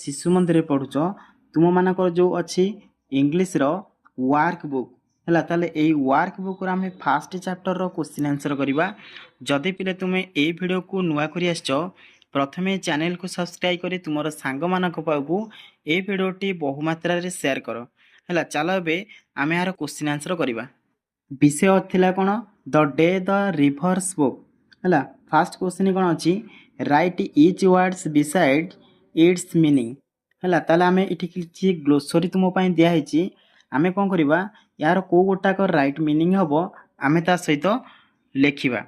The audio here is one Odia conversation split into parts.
शिशु मंदिर पढ़ुच तुम मानकर जो अच्छी इंग्लीश रो वर्क बुक है ताले ए वर्क बुक आम फास्ट चैप्टर रो क्वेश्चन आंसर करवा। जदि पिले तुम ए वीडियो को नुआ कर प्रथमे चैनल को सब्सक्राइब कर तुम सांग मानक पाखु ए वीडियोटी बहुमात्रा रे शेयर कर है। चलो ए आम यार क्वेश्चन आंसर करवा। विषय थिला कौन the day the river spoke है। फास्ट क्वेश्चन कौन अच्छी right etch words beside it's meaning है। ताले आम ये किसी ग्लोसरी तुमपाई दिखाई आम कौन करवा यार कौ गोटाक राइट मीनिंग हम आम ता सहित लिखा।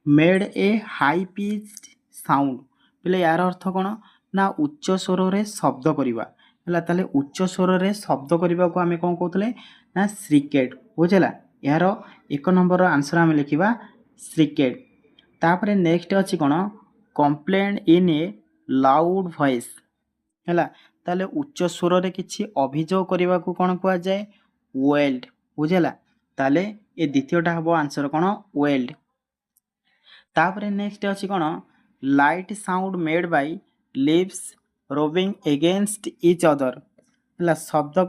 Made a high pitched sound बोले यार अर्थ कौन ना उच्च स्वर रे शब्द करवा है। ताले उच्च स्वर रे शब्द करने को आम कौन कहते ना श्रीकेट बुझेगा। यार एक नंबर आंसर आम लिखा श्रीकेट। तापर नेक्स्ट अच्छी कौन कंप्लेन इन ए लाउड वॉइस है। ताले उच्च स्वर रे किछि अभियोग करने को कौन कह जाए वेल्ड बुझेगा। ताले ये द्वितीयटा हम आंसर कौन वेल्ड। तापर नेक्स्ट अच्छी कौन light sound made by leaves rubbing against each other है। शब्द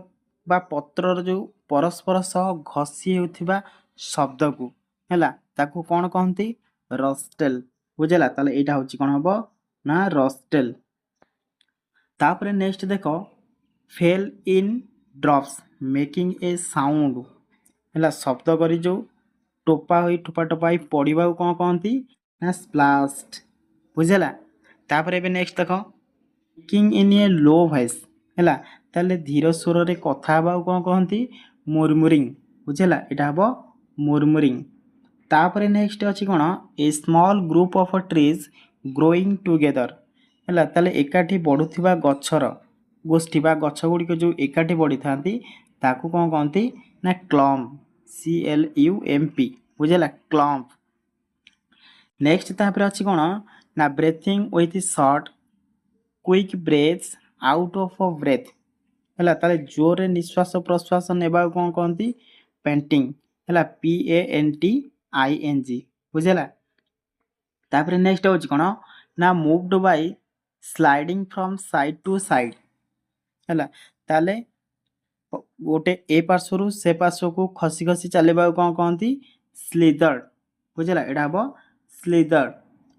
बा पत्र जो परस्पर सह घसी होता शब्द को है ताकू कौन कहती रस्टेल बुझेगा। ताले यहाँ हूँ कौन हम ना रस्टेल। तापर नेक्स्ट देख fail in drops making a sound है। शब्द करी जो टोपा हुई टोपा टोपा पड़ा कौन कहती ना स्प्लास्ट बुझेगा। तापर ए नेक्स्ट देख king in A low voice है। ताले धीर स्वर रे कथा कौन कहती मुरमुरिंग बुझेगा। यहाँ हम मुरमुरिंग। तापर नेक्स्ट अच्छी कौन a small group of trees growing together है। ताले एकाठी बढ़ुवा गछर गोष्ठी बा गछ गुड़िक जो एकाठी बढ़ी था ताकू कौन कहती ना क्लम्प CLUMP बुझेगा क्लम्प। नेक्स्ट तापर अच्छी कौन ना breathing with short quick breaths out of breath है। ताले जोर निश्वास प्रश्वास नेबा कौन कहती पेंटिंग है PANTING बुझेगा। तापर नेक्स्ट हूँ कौन ना moved by sliding from side to side है। ताले गोटे ए पार्श्व से पार्श्व को खसी खसी चलवा कौन कहती स्लीदर्ड बुझेगा। यहाँ हम स्लीदर्ड।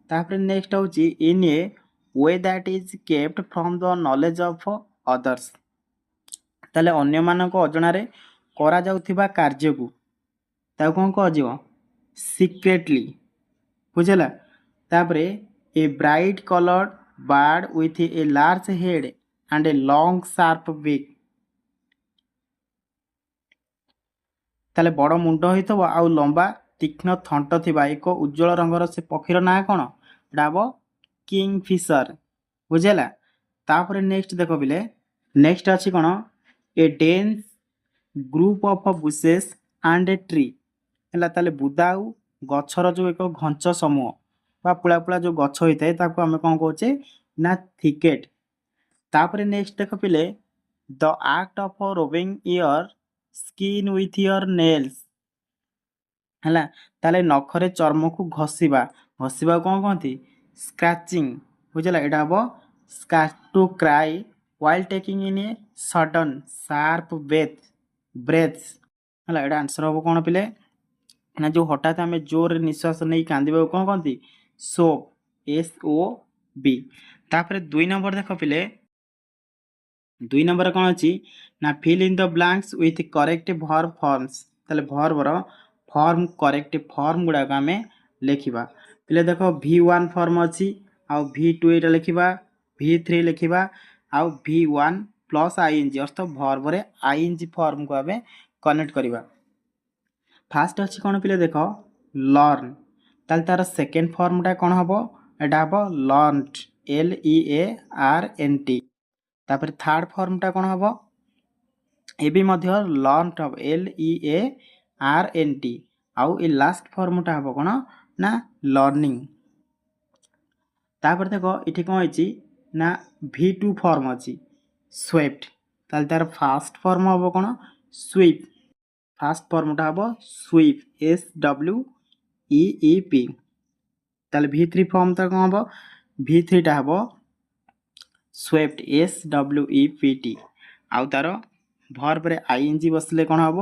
तापर नेक्स्ट हूँ in a way that is kept from the knowledge of others ताले अन्य मानक अजणारे करा जाउथिबा कार्य को ताऊ कौन कह सिक्रेटली बुझेगा। तापर a bright coloured bird with a large head and a long sharp बिक ताले बड़ मुंड होइथबो आउ लंबा तीक्ष्ण थंट थिबा एक उज्जवल रंगर से पक्षीर ना कौन डाब किंग फिशर बुझेगा। तापर नेक्स्ट देख बिले नेक्स्ट अच्छी कौन ए dense group of bushes and a tree है। ताले बुदा आउ गछर जो एक घंच समूह बा पुला पुला जो गछ होता है ताको आम कौन कहे ना थिकेट। तापर नेक्स्ट देख पिले the act of robin your skin with your nails है। ताले नखरे चर्म को घसीबा घसीबा कौन कहती स्क्रैचिंग बुझेगा। यहाँ हम scratch to cry while taking in a sudden sharp breaths है। यहाँ आंसर हम कौन पिले ना जो हठात आम जोर निश्वास नहीं कांदा कौन कहती सोप SOB। तापर 2 नंबर देख पिले 2 नंबर कौन अच्छी ना fill in the blanks with correct verb forms ताले वर्बर फॉर्म करेक्ट फॉर्म गुड़ाक आम लिखा। पिले देख V1 फॉर्म अच्छी आउ V2 यहाँ लिखा V3 लिखा आउ V1 प्लस ING अर्थ वर्ब रे ING फॉर्म को आम कनेक्ट करवा। फास्ट अच्छी कौन पिले देख लर्न ताल तार सेकेंड फॉर्मटा कौन हम यहाँ हम लर्नड LEARNT। तापर थर्ड फॉर्मटा कौन हम ये भी लर्नड हम LEARNT आउ ए लास्ट फॉर्मटा हम कौन ना लर्निंग। तापर देख ये कौन है ना V2 फॉर्म अच्छी स्वेप्ट ताल तार फास्ट फॉर्म हम कौन स्वीप फास्ट फॉर्मटा हम स्वीप SWEEP ताल V3 फॉर्म तो कौन हम V3 टा हम ସ୍ୱେପ୍ଟ SWEPT। ଆଉ ତାର ଭର୍ବରେ ING ବସିଲେ କ'ଣ ହେବ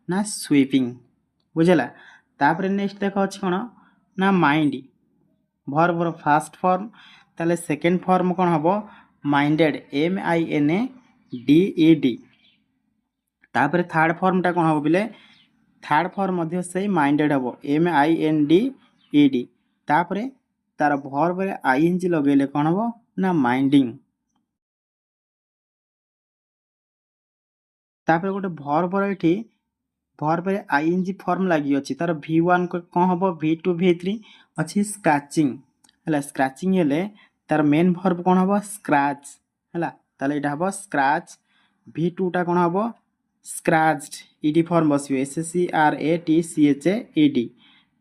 ନା ସୁଇପିଂ। ବୁଝିଲା। ତାପରେ ନେକ୍ସଟ ଦେଖ ଅଛି କ'ଣ ନା ମାଇଣ୍ଡ। ଭର୍ବର ଫାର୍ଷ୍ଟ ଫର୍ମ, ତାହେଲେ ସେକେଣ୍ଡ ଫର୍ମ କ'ଣ ହେବ ମାଇଣ୍ଡେଡ୍ MINDED। ତାପରେ ଥାର୍ଡ଼ ଫର୍ମଟା କ'ଣ ହେବ ବୋଲେ ଥାର୍ଡ଼ ଫର୍ମ ମଧ୍ୟ ସେଇ ମାଇଣ୍ଡେଡ୍ ହେବ MINDED। ତାପରେ ତାର ଭର୍ବରେ ING ଲଗେଇଲେ କ'ଣ ହେବ ନା ମାଇଣ୍ଡିଂ। ତାପରେ ଗୋଟେ ଭର୍ବର ଏଠି ଭର୍ବରେ ING ଫର୍ମ ଲାଗିଅଛି, ତାର V1 କ'ଣ ହେବ V2 V3 ଅଛି ସ୍କ୍ରାଚିଂ ହେଲା। ସ୍କ୍ରାଚିଂ ହେଲେ ତାର ମେନ୍ ଭର୍ବ କ'ଣ ହେବ ସ୍କ୍ରାଚ୍ ହେଲା। ତାହେଲେ ଏଇଟା ହେବ ସ୍କ୍ରାଚ୍। V2ଟା କ'ଣ ହେବ ସ୍କ୍ରାଚଡ୍, ED ଫର୍ମ ବସିବ SCRATCHED।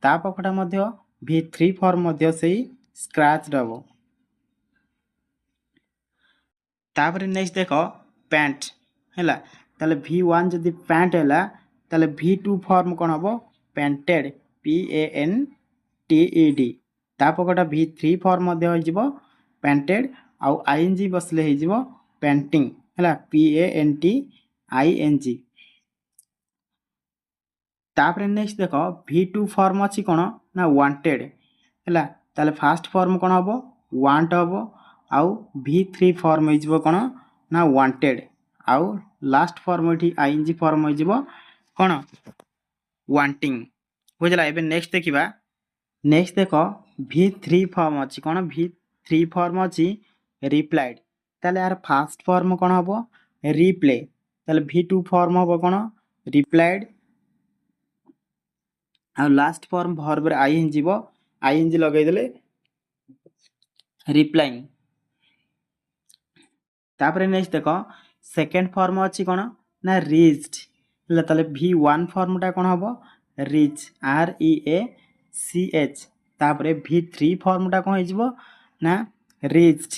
ତା ପାଖଟା ମଧ୍ୟ V3 ଫର୍ମ ମଧ୍ୟ ସେଇ ସ୍କ୍ରାଚଡ୍ ହେବ। ତାପରେ ନେକ୍ସଟ ଦେଖ ପ୍ୟାଣ୍ଟ ହେଲା। ତାହେଲେ V1 ଯଦି ପ୍ୟାଣ୍ଟ ହେଲା ତାହେଲେ V2 ଫର୍ମ କ'ଣ ହେବ ପ୍ୟାଣ୍ଟେଡ୍ PANTED। ତା ପାଖଟା V3 ଫର୍ମ ମଧ୍ୟ ହେଇଯିବ ପ୍ୟାଣ୍ଟେଡ୍, ଆଉ ING ବସିଲେ ହେଇଯିବ ପ୍ୟାଣ୍ଟିଂ ହେଲା PANTING। ତାପରେ ନେକ୍ସଟ ଦେଖ V2 ଫର୍ମ ଅଛି କ'ଣ ନା ୱାଣ୍ଟେଡ୍ ହେଲା। ତାହେଲେ ଫାର୍ଷ୍ଟ ଫର୍ମ କ'ଣ ହେବ ୱାଣ୍ଟ ହେବ, ଆଉ V3 ଫର୍ମ ହେଇଯିବ କ'ଣ ନା ୱାଣ୍ଟେଡ୍, ଆଉ ଲାଷ୍ଟ ଫର୍ମ ଏଠି ING ଫର୍ମ ହେଇଯିବ କ'ଣ ୱାଣ୍ଟିଂ। ବୁଝିଲା। ଏବେ ନେକ୍ସଟ ଦେଖିବା। ନେକ୍ସଟ ଦେଖ V3 ଫର୍ମ ଅଛି କ'ଣ V3 ଫର୍ମ ଅଛି ରିପ୍ଲାଏଡ୍। ତାହେଲେ ଏହାର ଫାର୍ଷ୍ଟ ଫର୍ମ କ'ଣ ହେବ ରିପ୍ଲେ। ତାହେଲେ V2 ଫର୍ମ ହେବ କ'ଣ ରିପ୍ଲାଏଡ୍, ଆଉ ଲାଷ୍ଟ ଫର୍ମ ଭର୍ବରେ ING ଯିବ, ING ଲଗେଇଦେଲେ ରିପ୍ଲାଇଂ। ତାପରେ ନେକ୍ସଟ ଦେଖ ସେକେଣ୍ଡ ଫର୍ମ ଅଛି କ'ଣ ନା ରିଚ୍ଡ ହେଲା। ତାହେଲେ V1 ଫର୍ମଟା କ'ଣ ହେବ ରିଚ୍ REACH। ତାପରେ V3 ଫର୍ମଟା କ'ଣ ହେଇଯିବ ନା ରିଚ୍ଡ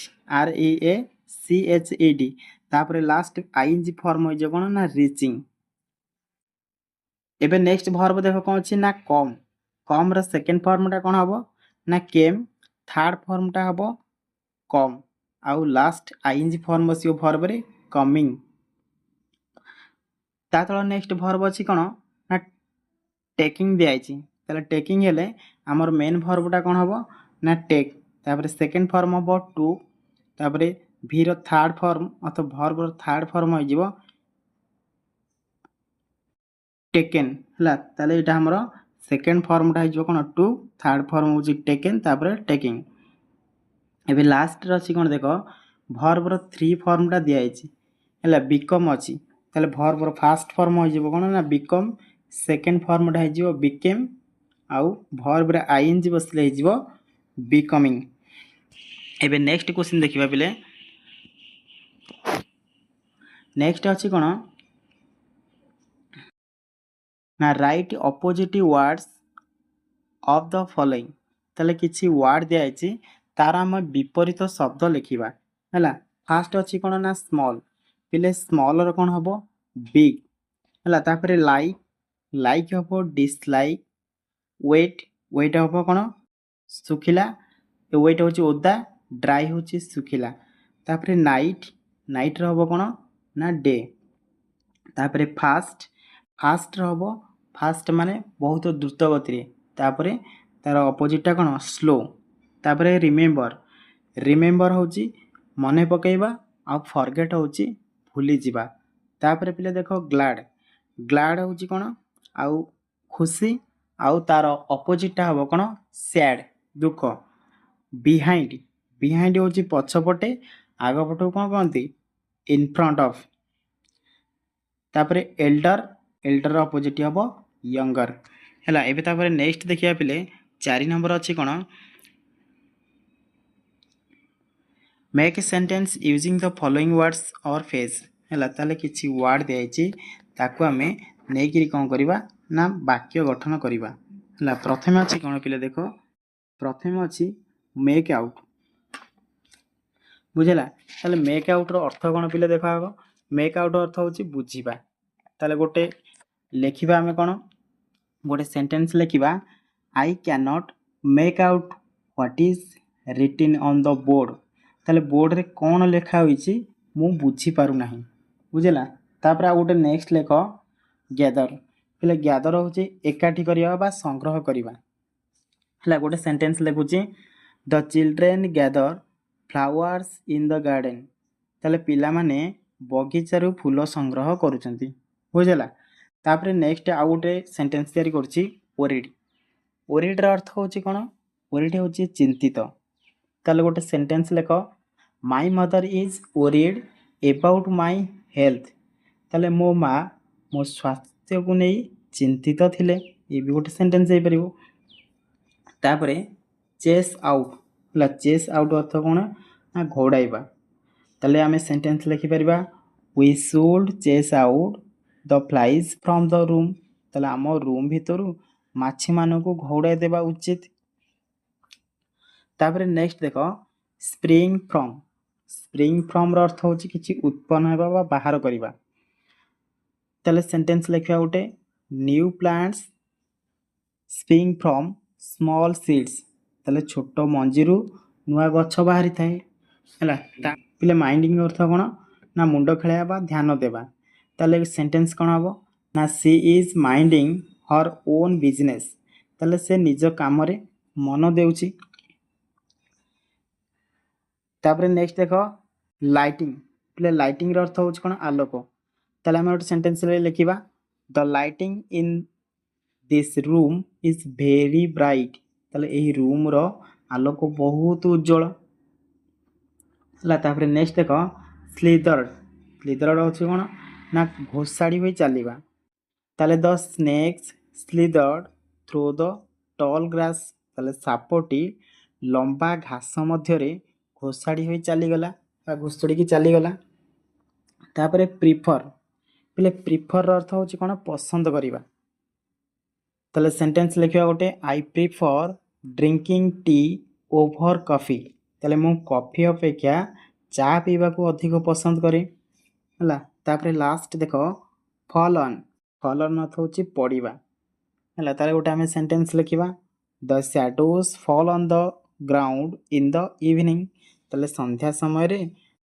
REACHED। ତାପରେ ଲାଷ୍ଟ ING ଫର୍ମ ହେଇଯିବ କ'ଣ ନା ରିଚିଂ। ଏବେ ନେକ୍ସଟ ଭର୍ବ ଦେଖ କ'ଣ ଅଛି ନା କମ୍। କମ୍ର ସେକେଣ୍ଡ ଫର୍ମଟା କ'ଣ ହେବ ନା କେମ୍, ଥାର୍ଡ଼ ଫର୍ମଟା ହେବ କମ୍, ଆଉ ଲାଷ୍ଟ ING ଫର୍ମ ବସିବ ଭର୍ବରେ କମିଂ। ତା ତଳ ନେକ୍ସଟ ଭର୍ବ ଅଛି କ'ଣ ନା ଟେକିଂ ଦିଆଯାଇଛି। ତାହେଲେ ଟେକିଂ ହେଲେ ଆମର ମେନ୍ ଭର୍ବଟା କ'ଣ ହେବ ନା ଟେକ୍, ତାପରେ ସେକେଣ୍ଡ ଫର୍ମ ହେବ ଟୁ, ତାପରେ ଭିର ଥାର୍ଡ଼ ଫର୍ମ ଅଥବା ଭର୍ବର ଥାର୍ଡ଼ ଫର୍ମ ହେଇଯିବ ଟେକେନ୍ ହେଲା। ତାହେଲେ ଏଇଟା ଆମର ସେକେଣ୍ଡ ଫର୍ମଟା ହେଇଯିବ କ'ଣ ଟୁ, ଥାର୍ଡ଼ ଫର୍ମ ହେଉଛି ଟେକେନ୍, ତାପରେ ଟେକିଂ। ଏବେ ଲାଷ୍ଟରେ ଅଛି କ'ଣ ଦେଖ ଭର୍ବର 3 ଫର୍ମଟା ଦିଆଯାଇଛି ହେଲା। ବିକମ୍ ଅଛି, ତାହେଲେ ଭର୍ବର ଫାର୍ଷ୍ଟ ଫର୍ମ ହେଇଯିବ କ'ଣ ନା ବିକମ୍, ସେକେଣ୍ଡ ଫର୍ମଟା ହେଇଯିବ ବିକେମ୍, ଆଉ ଭର୍ବରେ ING ବସିଲେ ହେଇଯିବ ବିକମିଂ। ଏବେ ନେକ୍ସଟ କ୍ୱେଶ୍ଚିନ୍ ଦେଖିବା ପିଲେ। ନେକ୍ସଟ ଅଛି କ'ଣ ନା right opposite words of the following. ତାହେଲେ କିଛି ୱାର୍ଡ ଦିଆଯାଇଛି, ତାର ଆମେ ବିପରୀତ ଶବ୍ଦ ଲେଖିବା ହେଲା। ଫାଷ୍ଟ ଅଛି କ'ଣ ନା ସ୍ମଲ୍, ପିଲେ ସ୍ମଲ୍ର କ'ଣ ହେବ ବିଗ୍ ହେଲା। ତାପରେ ଲାଇକ୍, ଲାଇକ୍ ହେବ ଡିସଲାଇକ୍। ୱେଟ୍, ୱେଟ୍ ହେବ କ'ଣ ଶୁଖିଲା, ୱେଟ୍ ହେଉଛି ଓଦା, ଡ୍ରାଇ ହେଉଛି ଶୁଖିଲା। ତାପରେ ନାଇଟ୍, ନାଇଟ୍ର ହେବ କ'ଣ ନା ଡେ। ତାପରେ ଫାଷ୍ଟ, ଫାଷ୍ଟର ହେବ ଫାଷ୍ଟ ମାନେ ବହୁତ ଦ୍ରୁତ ଗତିରେ, ତାପରେ ତାର ଅପୋଜିଟ୍ଟା କ'ଣ ସ୍ଲୋ। ତାପରେ ରିମେମ୍ବର, ରିମେମ୍ବର ହେଉଛି ମନେ ପକାଇବା, ଆଉ ଫରଗେଟ୍ ହେଉଛି ଭୁଲିଯିବା। ତାପରେ ପିଲେ ଦେଖ ଗ୍ଲାଡ଼, ଗ୍ଲାଡ଼ ହେଉଛି କ'ଣ ଆଉ ଖୁସି, ଆଉ ତାର ଅପୋଜିଟ୍ଟା ହେବ କ'ଣ ସ୍ୟାଡ଼ ଦୁଃଖ। ବିହାଇଣ୍ଡ, ବିହାଇଣ୍ଡ ହେଉଛି ପଛପଟେ, ଆଗ ପଟକୁ କ'ଣ କହନ୍ତି ଇନ୍ ଫ୍ରଣ୍ଟ ଅଫ୍। ତାପରେ ଏଲ୍ଡର, ଏଲ୍ଡର ଅପୋଜିଟ୍ ହେବ ୟଙ୍ଗର ହେଲା। ଏବେ ତାପରେ ନେକ୍ସଟ ଦେଖିବା ପିଲେ 4 ନମ୍ବର ଅଛି କ'ଣ make A sentence using the following words or phase ହେଲା। ତାହେଲେ କିଛି ୱାର୍ଡ ଦିଆଯାଇଛି, ତାକୁ ଆମେ ନେଇକିରି କ'ଣ କରିବା ନା ବାକ୍ୟ ଗଠନ କରିବା ହେଲା। ପ୍ରଥମେ ଅଛି କ'ଣ ପିଲେ ଦେଖ, ପ୍ରଥମେ ଅଛି ମେକ୍ ଆଉଟ୍। ବୁଝିଲା। ତାହେଲେ ମେକ୍ ଆଉଟ୍ର ଅର୍ଥ କ'ଣ ପିଲେ ଦେଖ ଆଗ। ମେକ୍ ଆଉଟ୍ର ଅର୍ଥ ହେଉଛି ବୁଝିବା। ତାହେଲେ ଗୋଟେ ଲେଖିବା ଆମେ କ'ଣ ଗୋଟେ ସେଣ୍ଟେନ୍ସ ଲେଖିବା, I can not make out what is written on the board. ତାହେଲେ ବୋର୍ଡ଼ରେ କ'ଣ ଲେଖା ହୋଇଛି ମୁଁ ବୁଝିପାରୁନାହିଁ। ବୁଝିଲା। ତାପରେ ଆଉ ଗୋଟେ ନେକ୍ସଟ ଲେଖ ଗ୍ୟାଦର। ହେଲେ ଗ୍ୟାଦର ହେଉଛି ଏକାଠି କରିବା ବା ସଂଗ୍ରହ କରିବା। ହେଲା ଗୋଟେ ସେଣ୍ଟେନ୍ସ ଲେଖୁଛି the children gather flowers in the garden. ତାହେଲେ ପିଲାମାନେ ବଗିଚାରୁ ଫୁଲ ସଂଗ୍ରହ କରୁଛନ୍ତି। ବୁଝିଲା। ତାପରେ ନେକ୍ସଟ ଆଉ ଗୋଟେ ସେଣ୍ଟେନ୍ସ ତିଆରି କରୁଛି ଓରିଡ୍। ଓରିଡ୍ର ଅର୍ଥ ହେଉଛି କ'ଣ? ଓରିଡ୍ ହେଉଛି ଚିନ୍ତିତ। ତାହେଲେ ଗୋଟେ ସେଣ୍ଟେନ୍ସ ଲେଖ my mother is worried about my health. ତାହେଲେ ମୋ ମା ମୋ ସ୍ୱାସ୍ଥ୍ୟକୁ ନେଇ ଚିନ୍ତିତ ଥିଲେ। ଏ ବି ଗୋଟେ ସେଣ୍ଟେନ୍ସ ହେଇପାରିବ। ତାପରେ ଚେସ୍ ଆଉଟ୍। ହେଲା ଚେସ୍ ଆଉଟ୍ ଅର୍ଥ କ'ଣ? ନା ଘଉଡ଼ାଇବା। ତାହେଲେ ଆମେ ସେଣ୍ଟେନ୍ସ ଲେଖିପାରିବା we should chase out the flies from the room. ତାହେଲେ ଆମ ରୁମ୍ ଭିତରୁ ମାଛିମାନଙ୍କୁ ଘଉଡ଼ାଇ ଦେବା ଉଚିତ। ତାପରେ ନେକ୍ସଟ ଦେଖ ସ୍ପ୍ରିଙ୍ଗ ଫ୍ରମ୍। ସ୍ପ୍ରିଙ୍ଗ ଫ୍ରମ୍ର ଅର୍ଥ ହେଉଛି କିଛି ଉତ୍ପନ୍ନ ହେବା ବା ବାହାର କରିବା। ତାହେଲେ ସେଣ୍ଟେନ୍ସ ଲେଖିବା ଗୋଟେ new plants spring from small seeds. ତାହେଲେ ଛୋଟ ମଞ୍ଜିରୁ ନୂଆ ଗଛ ବାହାରିଥାଏ। ହେଲା ପିଲେ ମାଇଣ୍ଡିଂ ଅର୍ଥ କ'ଣ? ନା ମୁଣ୍ଡ ଖେଳାଇବା ବା ଧ୍ୟାନ ଦେବା। ତାହେଲେ ସେଣ୍ଟେନ୍ସ କ'ଣ ହେବ? ନା she is minding her own business. ତାହେଲେ ସେ ନିଜ କାମରେ ମନ ଦେଉଛି। ତାପରେ ନେକ୍ସଟ ଦେଖ ଲାଇଟିଂ। ପିଲେ ଲାଇଟିଂର ଅର୍ଥ ହେଉଛି କ'ଣ? ଆଲୋକ। ତାହେଲେ ଆମେ ଗୋଟେ ସେଣ୍ଟେନ୍ସରେ ଲେଖିବା the lighting in this room is very bright. ତାହେଲେ ଏହି ରୁମ୍ର ଆଲୋକ ବହୁତ ଉଜ୍ଜଳ। ହେଲା ତାପରେ ନେକ୍ସଟ ଦେଖ ସ୍ଲିଦର୍ଡ। ସ୍ଲିଦର୍ଡ ହେଉଛି କ'ଣ? ନା ଘୋଷାଡ଼ି ହୋଇ ଚାଲିବା। ତାହେଲେ ଦ ସ୍ନେକ୍ସ ସ୍ଲିଦର୍ଡ ଥ୍ରୋ ଦ ଟଲ୍ ଗ୍ରାସ୍। ତାହେଲେ ସାପଟି ଲମ୍ବା ଘାସ ମଧ୍ୟରେ ଘୋଷାଡ଼ି ହୋଇ ଚାଲିଗଲା ବା ଘୋଷଡ଼ିକି ଚାଲିଗଲା। ତାପରେ ପ୍ରିଫର। ପିଲେ ପ୍ରିଫରର ଅର୍ଥ ହେଉଛି କ'ଣ? ପସନ୍ଦ କରିବା। ତାହେଲେ ସେଣ୍ଟେନ୍ସ ଲେଖିବା ଗୋଟେ I prefer drinking T over coffee. ତାହେଲେ ମୁଁ କଫି ଅପେକ୍ଷା ଚା ପିଇବାକୁ ଅଧିକ ପସନ୍ଦ କରେ। ହେଲା ତାପରେ ଲାଷ୍ଟ ଦେଖ ଫଲ୍ ଅନ୍। ଫଲ୍ ଅନ୍ ଅର୍ଥ ହେଉଛି ପଡ଼ିବା। ହେଲା ତାହେଲେ ଗୋଟେ ଆମେ ସେଣ୍ଟେନ୍ସ ଲେଖିବା the shadows fall on the ground in the evening. ତାହେଲେ ସନ୍ଧ୍ୟା ସମୟରେ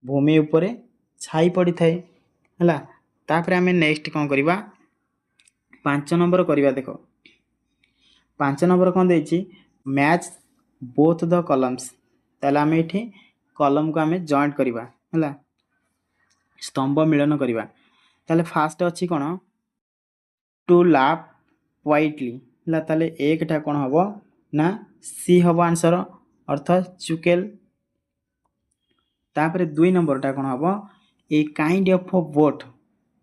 ଭୂମି ଉପରେ ଛାଇ ପଡ଼ିଥାଏ। ହେଲା ତାପରେ ଆମେ ନେକ୍ସଟ କ'ଣ କରିବା? 5 ନମ୍ବର କରିବା। ଦେଖ 5 ନମ୍ବର କ'ଣ ଦେଇଛି? ମ୍ୟାଚ୍ ବୋଥ୍ ଦ କଲମ୍ସ। ତାହେଲେ ଆମେ ଏଠି କଲମକୁ ଆମେ ଜଏଣ୍ଟ କରିବା। ହେଲା ସ୍ତମ୍ଭ ମିଳନ କରିବା। ତାହେଲେ ଫାଷ୍ଟ ଅଛି କ'ଣ? To laugh quietly. ହେଲା ତାହେଲେ ଏକଟା କ'ଣ ହେବ? ନା ସି ହେବ ଆନ୍ସର ଅର୍ଥ ଚୁକେଲ। ତାପରେ 2 ନମ୍ବରଟା କ'ଣ ହେବ? ଏ କାଇଣ୍ଡ ଅଫ୍ ବୋଟ୍।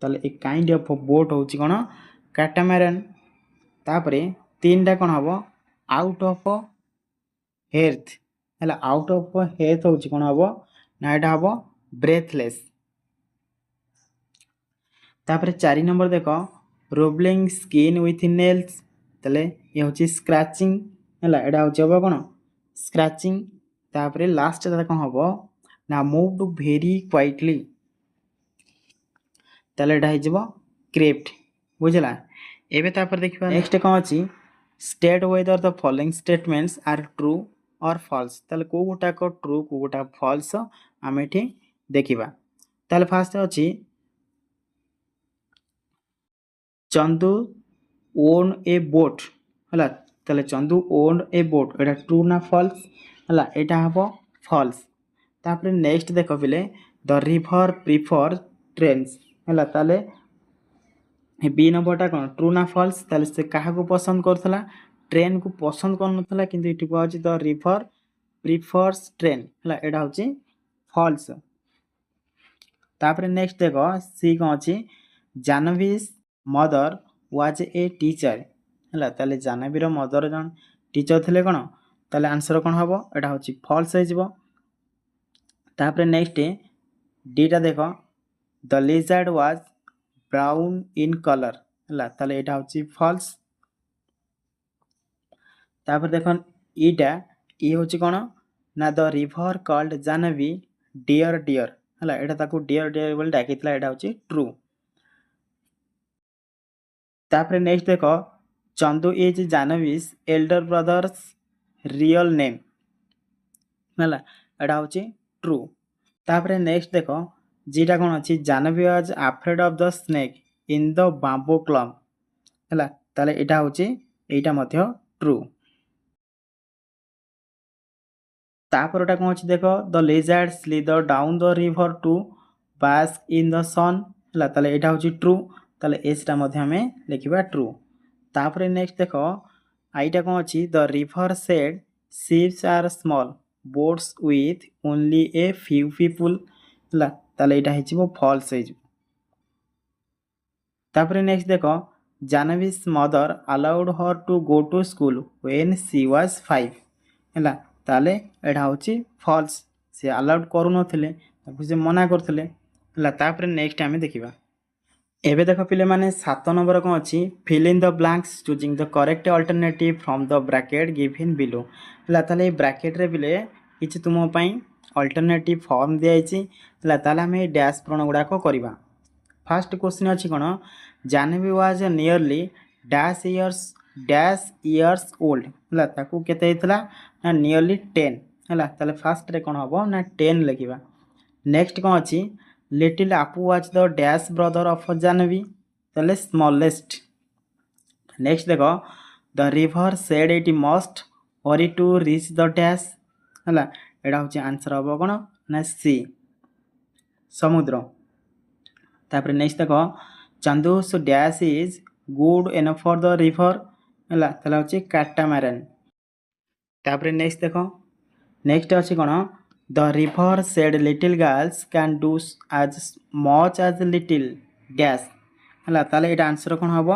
ତାହେଲେ ଏ କାଇଣ୍ଡ ଅଫ୍ ବୋଟ୍ ହେଉଛି କ'ଣ? କାଟାମାରାନ୍। ତାପରେ 3ଟା କ'ଣ ହେବ? Out of breath. ହେଲା ଆଉଟ୍ ଅଫ୍ ହେର୍ଥ ହେଉଛି କ'ଣ ହେବ? ନା ଏଇଟା ହେବ ବ୍ରେଥଲେସ୍। ତାପରେ 4 ନମ୍ବର ଦେଖ ରୋବଲିଂ ସ୍କିନ୍ ୱିଥ୍ ନେଲ୍ସ। ତାହେଲେ ଇଏ ହେଉଛି ସ୍କ୍ରାଚିଂ। ହେଲା ଏଇଟା ହେଉଛି ହେବ କ'ଣ? ସ୍କ୍ରାଚିଂ। ତାପରେ ଲାଷ୍ଟଟା କ'ଣ ହେବ? ନା ମୁଭ୍ ଭେରି କ୍ୱାଇଟଲି। ତାହେଲେ ଏଇଟା ହେଇଯିବ କ୍ରେପ୍ଟ। ବୁଝିଲା। ଏବେ ତାପରେ ଦେଖିବା ନେକ୍ସଟ କ'ଣ ଅଛି? State whether the following statements are true or false. ତାହେଲେ କେଉଁ ଗୋଟାକ ଟ୍ରୁ କେଉଁ ଗୋଟା ଫଲ୍ସ ଆମେ ଏଠି ଦେଖିବା। ତାହେଲେ ଫାଷ୍ଟ ଅଛି ଚନ୍ଦୁ ଓନ୍ ଏ ବୋଟ୍। ହେଲା ତାହେଲେ ଚନ୍ଦୁ ଓନ୍ ଏ ବୋଟ୍ ଏଇଟା ଟ୍ରୁ ନା ଫଲ୍ସ? ହେଲା ଏଇଟା ହେବ ଫଲ୍ସ। ତାପରେ ନେକ୍ସଟ ଦେଖ ପିଲେ ଦ ରିଭର ପ୍ରିଫର ଟ୍ରେନ୍ସ। ହେଲା ତାହେଲେ ବି ନମ୍ବରଟା କ'ଣ? ଟ୍ରୁ ନା ଫଲ୍ସ? ତାହେଲେ ସେ କାହାକୁ ପସନ୍ଦ କରୁଥିଲା? ଟ୍ରେନକୁ ପସନ୍ଦ କରୁନଥିଲା। କିନ୍ତୁ ଏଠି କୁହାଯାଉଛି ଦ ରିଭର ପ୍ରିଫର୍ସ ଟ୍ରେନ୍। ହେଲା ଏଇଟା ହେଉଛି ଫଲ୍ସ। ତାପରେ ନେକ୍ସଟ ଦେଖ ସି କ'ଣ ଅଛି? ଜାହ୍ନବୀସ୍ ମଦର ୱାଜ୍ ଏ ଟିଚର। ହେଲା ତାହେଲେ ଜାହ୍ନବୀର ମଦର ଜଣେ ଟିଚର ଥିଲେ କ'ଣ? ତାହେଲେ ଆନ୍ସର କ'ଣ ହେବ? ଏଇଟା ହେଉଛି ଫଲ୍ସ ହେଇଯିବ। ତାପରେ ନେକ୍ସଟ ଡିଟା ଦେଖ the lizard was brown in colour. ହେଲା ତାହେଲେ ଏଇଟା ହେଉଛି ଫଲ୍ସ। ତାପରେ ଦେଖ ଇଟା ଇ ହେଉଛି କ'ଣ? ନା the river called Jahnavi dear dear. ହେଲା ଏଇଟା ତାକୁ ଡିଅର ଡିଅର ବୋଲି ଡାକିଥିଲା। ଏଇଟା ହେଉଛି ଟ୍ରୁ। ତାପରେ ନେକ୍ସଟ ଦେଖ Chandu is Jahnavi's elder brother's real name. ହେଲା ଏଇଟା ହେଉଛି ट्रू। तापरे नेक्स्ट देख जेटा कौन अच्छी Jahnavi was afraid of the snake in the bamboo clump है ताले एटा होची एटा मध्य ट्रू। तापरटा कौन अच्छी देख the lizard slither down the river to bask in the sun है ताले एटा होची ट्रू ताले एसटा मध्य हमें लिखिबा ट्रू। तापरे नेक्स्ट देख आईटा कौन अच्छी the river said ships are small boats with only a few people है ताले एटा हिजिबो फॉल्स हिजिबो। तापरे नेक्स्ट देख Jahnavi's mother allowed her to go to school when she was 5 है ताले एटा होची फॉल्स से अलाउड करू नथिले ताकू से मना करथिले है। तापरे नेक्स्ट आमे देखिबा एबे देख पिले माने 7 नंबर कौन अच्छी fill in the blanks choosing the correct alternative from the bracket given below है ताले ब्रैकेट रे बिले किछि तुम पई अल्टरनेटिव फॉर्म दिया है ताले हमें डैश प्रण गुड़ाक करवा। फर्स्ट क्वेश्चन अच्छी कौन Jahnavi was nearly dash years old है ताकू केते हेतला ना नियरली 10 है ताले फर्स्ट रे कौन हबो ना 10 लिखिबा। नेक्स्ट कौन अच्छी little Apu was the dash brother of Jahnavi ताले स्मॉलेस्ट। नेक्स्ट देखो the river said it must hurry to reach the dash है एटा होची आंसर हबो कोन ना सी समुद्र। तापर नेक्स्ट देखो Chandu's dash is good enough for the river है ताले होची कैटामैरन। तापर नेक्स्ट देखो नेक्स्ट अच्छी कौन the river said little girls can do as much as little dash है ताले एटा आंसर कौन हबो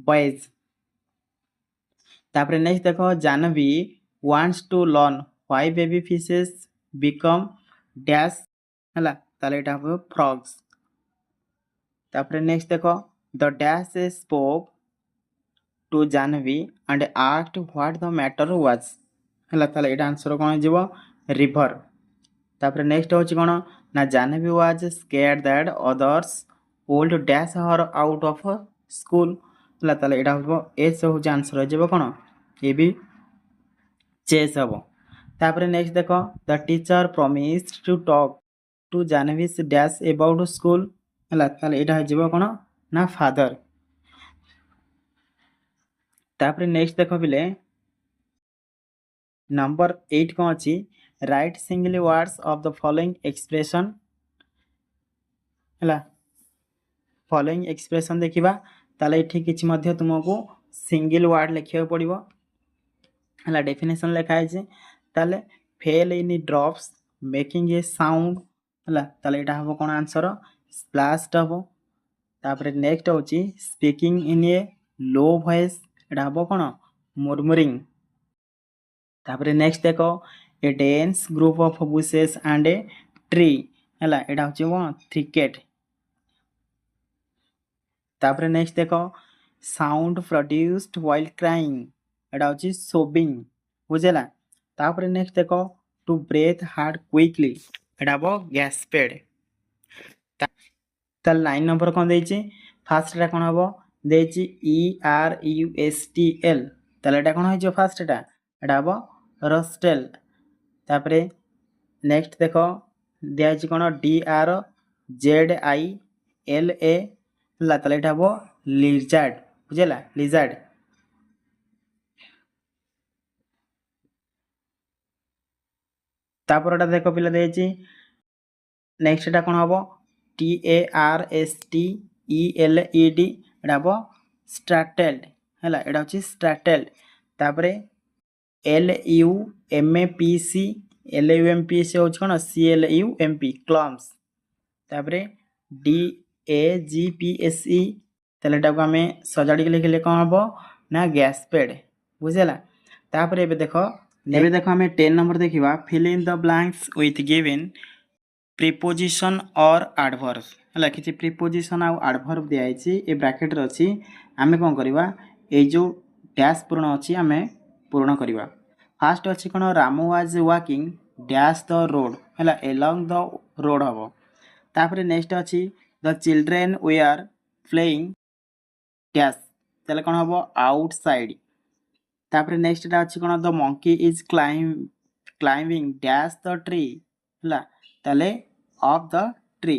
बॉयज। तापर नेक्स्ट देखो Janvi wants to learn why baby fishes become dash है ताले एटा हबो फ्रॉग्स। तापर नेक्स्ट देखो the dash spoke to Janvi and asked what the matter was है ताले एटा आंसर कौन जीवो रिवर। तापर नेक्स्ट होची कौन ना Janvi was scared that others would dash her out of school है ताले एटा हबो एस होची आंसर जीवो कौन ए भी चेस हबो। तापर नेक्स्ट देखो the teacher promised to talk to Jahnavi's dash about school है ताले एटा जीवो कौन ना फादर। तापर नेक्स्ट देखो पिले नंबर 8 कौन अच्छी right singly words of the following expression है फॉलोइंग एक्सप्रेशन देखिबा ताले एठी किछि मध्य तुमको सिंगल वर्ड लिखियो पड़िबो है डेफिनेशन लिखा है ताले fail in drops making a sound है ताले एटा हबो कोन आंसर स्प्लैश्ड हबो। तापर नेक्स्ट होची speaking in A low voice एटा हबो कोन मुरमुरिंग। तापर नेक्स्ट देखो ए dense group of bushes and a tree है एटा होची कोन थिकेट। तापर नेक्स्ट देखो साउंड प्रोड्यूस्ड व्हाइल क्राइंग एटा होची सोबिंग बुझेला। तापर नेक्स्ट देखो टू ब्रेथ हार्ड क्विकली एटा हबो गैस्पेड। ताल 9 नंबर कौन देछि फर्स्ट टा कौन हबो देछि ERUSTL ताले एटा कौन होइजो फर्स्ट टा एटा हबो रस्टेल। तापरे नेक्स्ट देखो दियाछि कौन DRZILA ला ताले एटा हबो लिजार्ड बुझेला लिजार्ड। तापरटा देखो पिला देछि नेक्स्ट टा कौन हबो TARSTELED एटा हबो स्ट्राटेल्ड है एटा होची स्ट्राटेल्ड। तापरे LUMPC होची कोन CLUMP क्लम्स। तापरे DAGPSE ताले एटा को हमें सजाडी के लिखले कोन हबो ना गैस्पेड बुझेला। तापरे एबे देखो हमें 10 नंबर देखिबा fill in the blanks with given preposition और एडवर्ब है किसी प्रीपोजिशन आउ एडवर्ब दिया ए ब्रैकेट रे अछि आमे कोन करबा ए जो डैश पूर्ण अछि आमे पूर्ण करबा। फर्स्ट अछि कोन Ramu was walking dash the road है अलोंग द रोड हबो। तापर नेक्स्ट अछि the children were playing dash तले कोन हबो आउटसाइड। तापर नेक्स्ट टा अछि कोन the monkey is climbing dash the tree है তাহলে অফ দ ট্রি।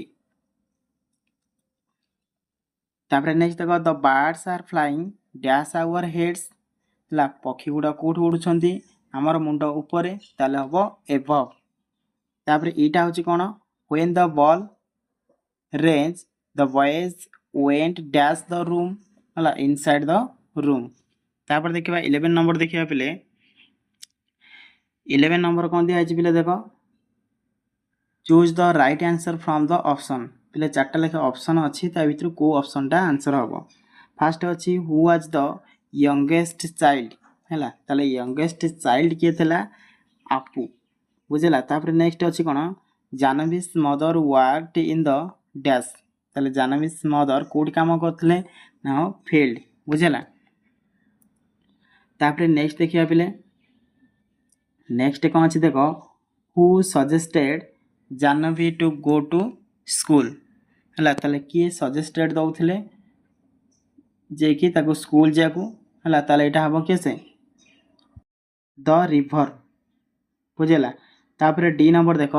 তারপরে নেক্সট দেখো the birds are flying dash our heads. ହେଲା ପକ୍ଷୀ ଗୁଡ଼ା କେଉଁଠି ଉଡ଼ୁଛନ୍ତି ଆମର ମୁଣ୍ଡ ଉପରେ, ତାହେଲେ ହେବ ଏଭଭ୍। ତାପରେ ଏଇଟା ହେଉଛି କ'ଣ, when the ball range the boys went dash the room. ହେଲା ଇନସାଇଡ୍ ଦ ରୁମ୍। ତାପରେ ଦେଖିବା 11 ନମ୍ବର ଦେଖିବା ପିଲେ। 11 ନମ୍ବର କ'ଣ ଦିଆହେଇଛି ପିଲେ ଦେଖ, choose the right answer from the option. ପିଲେ 4ଟା ଲେଖା ଅପସନ୍ ଅଛି, ତା ଭିତରୁ କେଉଁ ଅପସନ୍ଟା ଆନ୍ସର୍ ହେବ। ଫାର୍ଷ୍ଟ ଅଛି who was the youngest child. ହେଲା ତାହେଲେ ୟଙ୍ଗେଷ୍ଟ ଚାଇଲ୍ଡ କିଏ ଥିଲା, ଆପୁ। ବୁଝିଲା। ତାପରେ ନେକ୍ସଟ ଅଛି କ'ଣ, ଜାହ୍ନବୀସ୍ ମଦର ୱାର୍କଡ ଇନ୍ ଦ ଡ୍ୟାସ୍। ତାହେଲେ ଜାହ୍ନବୀସ୍ ମଦର କେଉଁଠି କାମ କରୁଥିଲେ ନା ଫିଲ୍ଡ। ବୁଝିଲା। ତାପରେ ନେକ୍ସଟ ଦେଖିବା ପିଲେ, ନେକ୍ସଟ କ'ଣ ଅଛି ଦେଖ, who suggested Jahnavi to go to school. ହେଲା ତାହେଲେ କିଏ ସଜେଷ୍ଟେଡ୍ ଦେଉଥିଲେ ଯେ କି ତାକୁ ସ୍କୁଲ ଯିବାକୁ। ହେଲା ତାହେଲେ ଏଇଟା ହେବ କିଏ ସେ, ଦ ରିଭର। ବୁଝିଲା। ତାପରେ ଡି ନମ୍ବର ଦେଖ,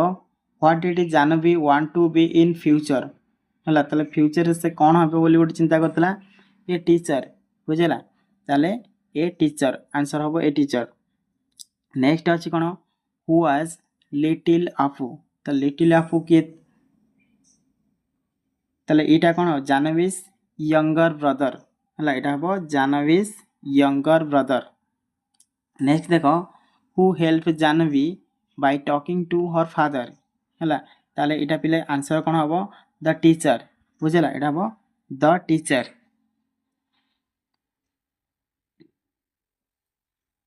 what did Jahnavi want to be in future. ହେଲା ତାହେଲେ ଫ୍ୟୁଚରରେ ସେ କ'ଣ ହେବ ବୋଲି ଗୋଟେ ଚିନ୍ତା କରିଥିଲା, ଏ ଟିଚର। ବୁଝିଲା। ତାହେଲେ ଏ ଟିଚର ଆନ୍ସର ହେବ ଏ ଟିଚର। ନେକ୍ସଟ ଅଛି କ'ଣ, ହୁ ୱାଜ୍ ଲିଟିଲ୍ ଆପୁ। ତ ଲିଟିଲ୍ ଆପୁ କିଏ, ତାହେଲେ ଏଇଟା କ'ଣ, ଜାହ୍ନବୀସ୍ ୟଙ୍ଗର ବ୍ରଦର। ହେଲା ଏଇଟା ହେବ ଜାହ୍ନବୀସ୍ ୟଙ୍ଗର ବ୍ରଦର। ନେକ୍ସଟ ଦେଖ, who help Jahnavi by talking to her father. ହେଲା ତାହେଲେ ଏଇଟା ପିଲେ ଆନ୍ସର କ'ଣ ହେବ, ଦ ଟିଚର। ବୁଝିଲା, ଏଇଟା ହେବ ଦ ଟିଚର।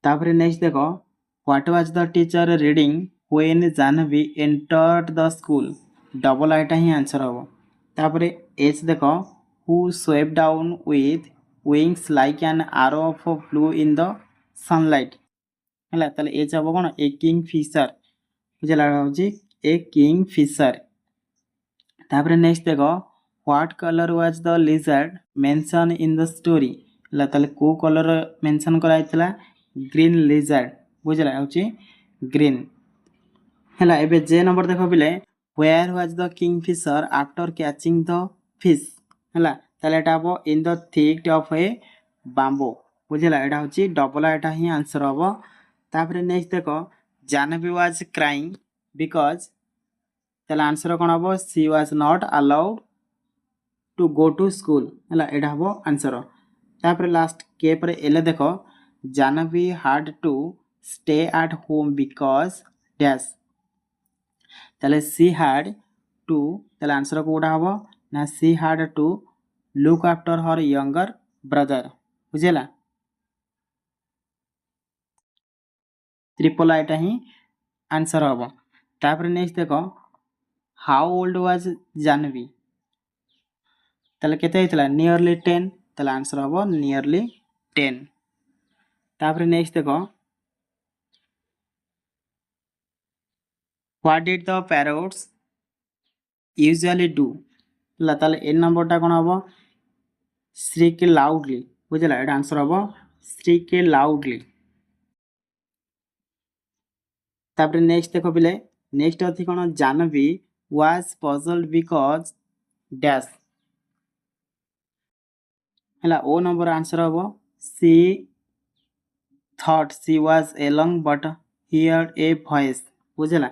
ତାପରେ ନେକ୍ସଟ ଦେଖ, what was the teacher reading when Jahnavi entered the school. Double ଆଇଟା ହିଁ ଆନ୍ସର ହେବ। ତାପରେ ଏଚ୍ ଦେଖ, who swept down with wings like an arrow of blue in the sunlight. ହେଲା ତାହେଲେ ଏଚ୍ ହେବ କ'ଣ, ଏ କିଙ୍ଗ ଫିସର। ବୁଝିଲା, ହେଉଛି ଏ କିଙ୍ଗ ଫିସର। ତାପରେ ନେକ୍ସଟ ଦେଖ, what colour was the lizard mention in the story. ହେଲା ତାହେଲେ କେଉଁ କଲର ମେନସନ୍ କରାଯାଇଥିଲା, ଗ୍ରୀନ୍ ଲିଜାର୍ଡ। ବୁଝିଲା, ହେଉଛି ଗ୍ରୀନ୍। ହେଲା ଏବେ ଯେ ନମ୍ବର ଦେଖ ପିଲେ, where was the kingfisher after catching the fish. ହେଲା ତାହେଲେ ଏଇଟା ହେବ in the thick of a bamboo. ବୁଝିଲା, ଏଇଟା ହେଉଛି ଡବଲ ଏଇଟା ହିଁ ଆନ୍ସର ହେବ। ତାପରେ ନେକ୍ସଟ ଦେଖ, ଜାହ୍ନବୀ ୱାଜ୍ କ୍ରାଇଂ ବିକଜ। ତାହେଲେ ଆନ୍ସର କ'ଣ ହେବ, C was not allowed two go to school. ହେଲା ଏଇଟା ହେବ ଆନ୍ସର। ତାପରେ ଲାଷ୍ଟ କେ ପରେ ଏଲେ ଦେଖ, Jahnavi had to stay at home because dash. ତାହେଲେ ସି ହାର୍ଡ ଟୁ, ତାହେଲେ ଆନ୍ସର କେଉଁଟା ହେବ ନା she had to look after her younger brother. ବୁଝିଲା, ଟ୍ରିପଲ ଆଇଟା ହିଁ ଆନ୍ସର ହେବ। ତାପରେ ନେକ୍ସଟ ଦେଖ, ହାଉ ଓଲ୍ଡ ୱାଜ୍ ଜାହ୍ନବୀ। ତାହେଲେ କେତେ ହେଇଥିଲା, ନିୟରଲି 10। ତାହେଲେ ଆନ୍ସର ହେବ ନିୟରଲି 10। ତାପରେ ନେକ୍ସଟ ଦେଖ, ହ୍ୱାଟ ଡିଡ୍ ଦ ପ୍ୟାରୋଟ୍ସ ୟୁଜୁଆଲି ଡୁ। ହେଲା ତାହେଲେ ଏ ନମ୍ବରଟା କ'ଣ ହେବ, ଶ୍ରିକ୍ ଲାଉଡଲି। ବୁଝିଲା, ଏଇଟା ଆନ୍ସର ହେବ ଶ୍ରିକ୍ ଲାଉଡଲି। ତାପରେ ନେକ୍ସଟ ଦେଖ ପିଲେ, ନେକ୍ସଟ ଅଛି କ'ଣ, Jahnavi was puzzled because dash. ହେଲା ଓ ନମ୍ବର ଆନ୍ସର ହେବ she thought she was alone but heard a voice. ବୁଝିଲା।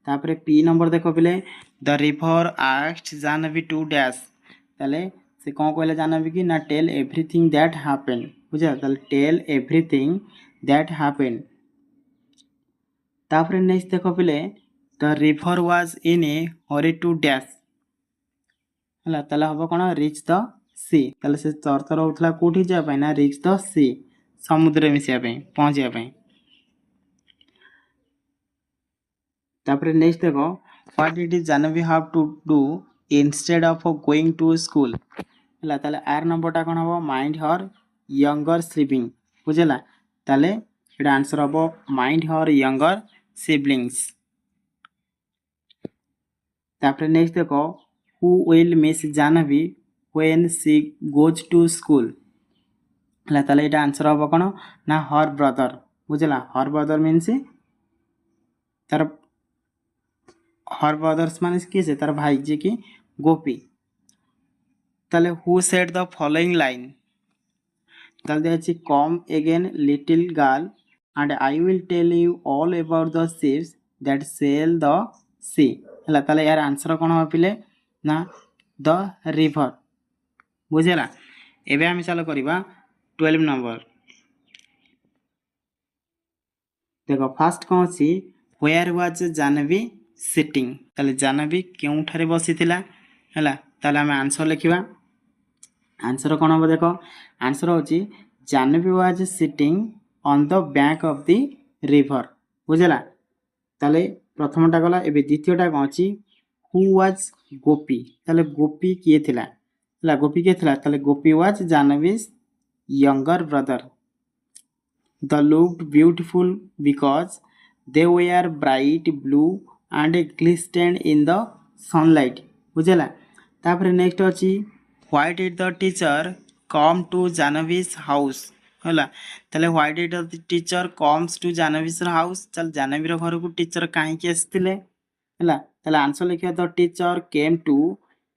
ତାପରେ ପି ନମ୍ବର ଦେଖ ପିଲେ, the river asked Jahnavi to dash. ତାହେଲେ ସେ କ'ଣ କହିଲେ ଜାହ୍ନବୀ କି ନା ଟେଲ୍ ଏଭ୍ରିଥିଙ୍ଗ ଦ୍ୟାଟ୍ ହ୍ୟାପେନ୍। ବୁଝିଲା, ତାହେଲେ ଟେଲ୍ ଏଭ୍ରିଥିଙ୍ଗ ଦ୍ୟାଟ୍ ହ୍ୟାପେନ୍। ତାପରେ ନେକ୍ସଟ ଦେଖ ପିଲେ, the river was in a hurry to dash. ହେଲା ତାହେଲେ ହେବ କ'ଣ, ରିଚ୍ ଦ ସି। ତାହେଲେ ସେ ତରତର ହେଉଥିଲା କେଉଁଠି ଯିବା ପାଇଁ ନା ରିଚ୍ ଦ ସି, ସମୁଦ୍ରରେ ମିଶିବା ପାଇଁ, ପହଞ୍ଚିବା ପାଇଁ। ତାପରେ ନେକ୍ସଟ ଦେଖ, what did Jahnavi have to do instead of going to school. ହେଲା ତାହେଲେ ଆର ନମ୍ବରଟା କ'ଣ ହେବ, ମାଇଣ୍ଡ ହର୍ ୟଙ୍ଗର ସିବ୍ଲିଙ୍ଗ। ବୁଝିଲା, ତାହେଲେ ଏଇଟା ଆନ୍ସର ହେବ ମାଇଣ୍ଡ ହର୍ ୟଙ୍ଗର ସିବ୍ଲିଙ୍ଗସ୍। ତାପରେ ନେକ୍ସଟ ଦେଖ, who will miss Jahnavi when she goes to school. ହେଲା ତାହେଲେ ଏଇଟା ଆନ୍ସର ହେବ କ'ଣ ନା ହର୍ ବ୍ରଦର। ବୁଝିଲା, ହର୍ ବ୍ରଦର ମିନ୍ସ ତାର हर ब्रदर्स मान किए से तार भाई जे कि गोपी ताले who said the following line ताले दिया कम eigen little girl and I will tell you all about the ships that sail the sea ହେଲା ତାହେଲେ यार आंसर कोन हो पिले ना द रिवर बुझेला एबे हम चलो करिबा 12 नंबर देखो फर्स्ट कौन सी where was जानवी sitting ताले जानवी केउ ठारे बसिथिला ହେଲା ताले हम आंसर लिखिबा आंसर कोन हो देखो आंसर होची Janvi was sitting on the bank of the river बुझेला ताले प्रथमटा गला एबे द्वितीयटा कोन अछि who was गोपी ताले गोपी किए थिला ହେଲା ଗୋପୀ କିଏ ଥିଲା ତାହେଲେ ଗୋପୀ was Janvi's younger brother the looked beautiful because they were bright blue and glistened in the sunlight ବୁଝିଲା ତାପରେ ନେକ୍ସଟ ଅଛି why did the teacher come to Janvi's house ହେଲା ତାହେଲେ why did the teacher comes to Janvi's house ଚାଲ ଜାହ୍ନବୀର ଘରକୁ टीचर କାହିଁକି ଆସିଥିଲେ ହେଲା ତାହେଲେ ଆନ୍ସର ଲେଖିବା the teacher came to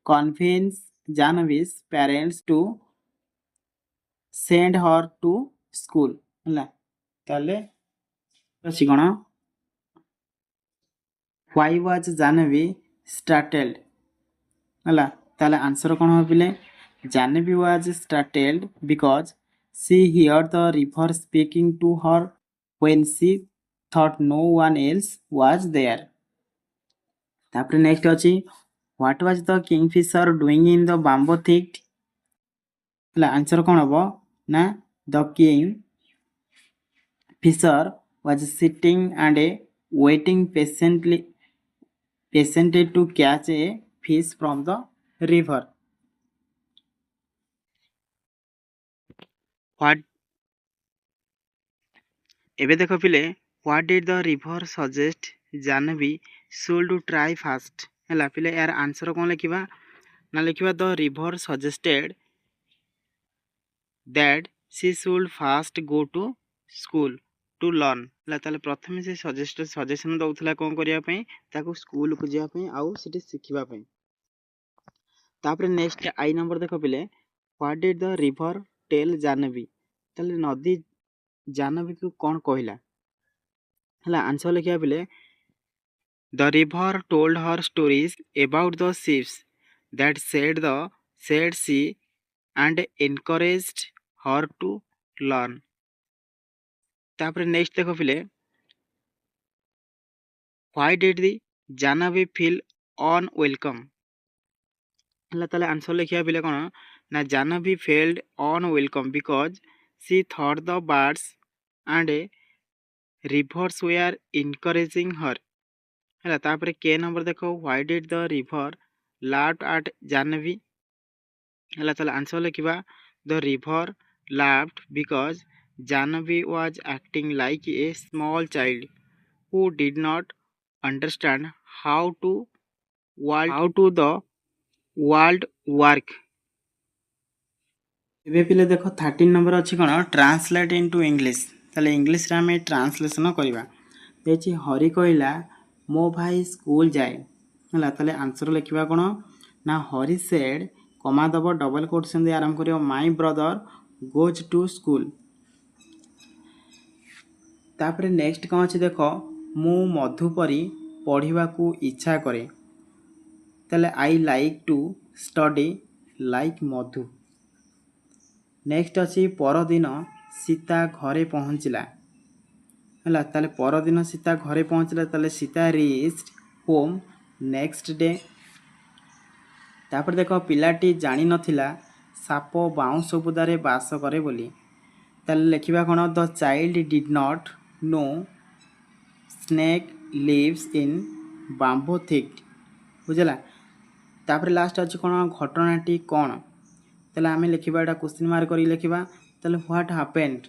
convince Janvi's parents to send her to school ହେଲା ତାହେଲେ ଅଛି କ'ଣ why was Janvi startled ହେଲା ତାହେଲେ ଆନ୍ସର କ'ଣ ହବିଲେ Janvi was startled because she heard the river speaking to her when she thought no one else was there ତାପରେ ନେକ୍ସଟ ଅଛି what was the kingfisher doing in the bamboo thicket ହେଲା ଆନ୍ସର କ'ଣ ହେବ ନା the kingfisher was sitting and waiting patiently to catch a fish from the river what ଏବେ ଦେଖ ପିଲେ what did the river suggest Janvi should try first ହେଲା ପିଲେ यार आंसर कोन लिखिबा ना लिखिबा the river suggested that she should first go to school to learn ହେଲା ताले प्रथमे से सजेशन दउथला कोन करिया पई ताको स्कूल को जिया पई आउ सिटी सिखिबा पई तापर नेक्स्ट आई नंबर देखो पिले what did the river tell Janvi ताले नदी जानवी को कोन कहिला हला आंसर लिखिया पिले the river told her stories about the ships that sailed sea and encouraged her to learn तापर नेक्स्ट देखो पिले why did the Janvi feel unwelcome हला ताले आंसर लिखिया पिले कोन ना Janvi felt unwelcome because she thought the birds and rivers were encouraging her ହେଲା तापर के नंबर देखो why did the river laughed at Janvi ହେଲା ताले answer लिखिबा the river laughed because Janvi was acting like a small child who did not understand how to the world work ଏବେ ପିଲେ ଦେଖ 13 नंबर अछि कोन ट्रांसलेट इनटू इंग्लिश ताले इंग्लिश रे हम ट्रांसलेशन करबा देछि हरि कहिला मो भाई स्कूल जाए हला ताले आंसर लिखिबा कोन ना हरि सेड कमा दबो डबल कोटेशन दे आरंभ करियो my brother goes to school तापर नेक्स्ट कोन अछि देखो मु मधुपरी पढिबा को इच्छा करे ताले I like to study like Madhu next अछि परदिन सीता घरे पहुँचला हला ताले परदिन सीता घरे पहुँचला ताले Sita reached home next day तापर देखो पिलाटी जानि नथिला साप बाउंस बुदारे बास करे बोली ताले लिखिबा कोन the child did not know snake lives in bamboo thicket बुझला तापर लास्ट अछि कोन घटनाटी कोन ताले आमे लिखिबा एटा क्वेश्चन मार्क करी लिखिबा ताले व्हाट हैपेंड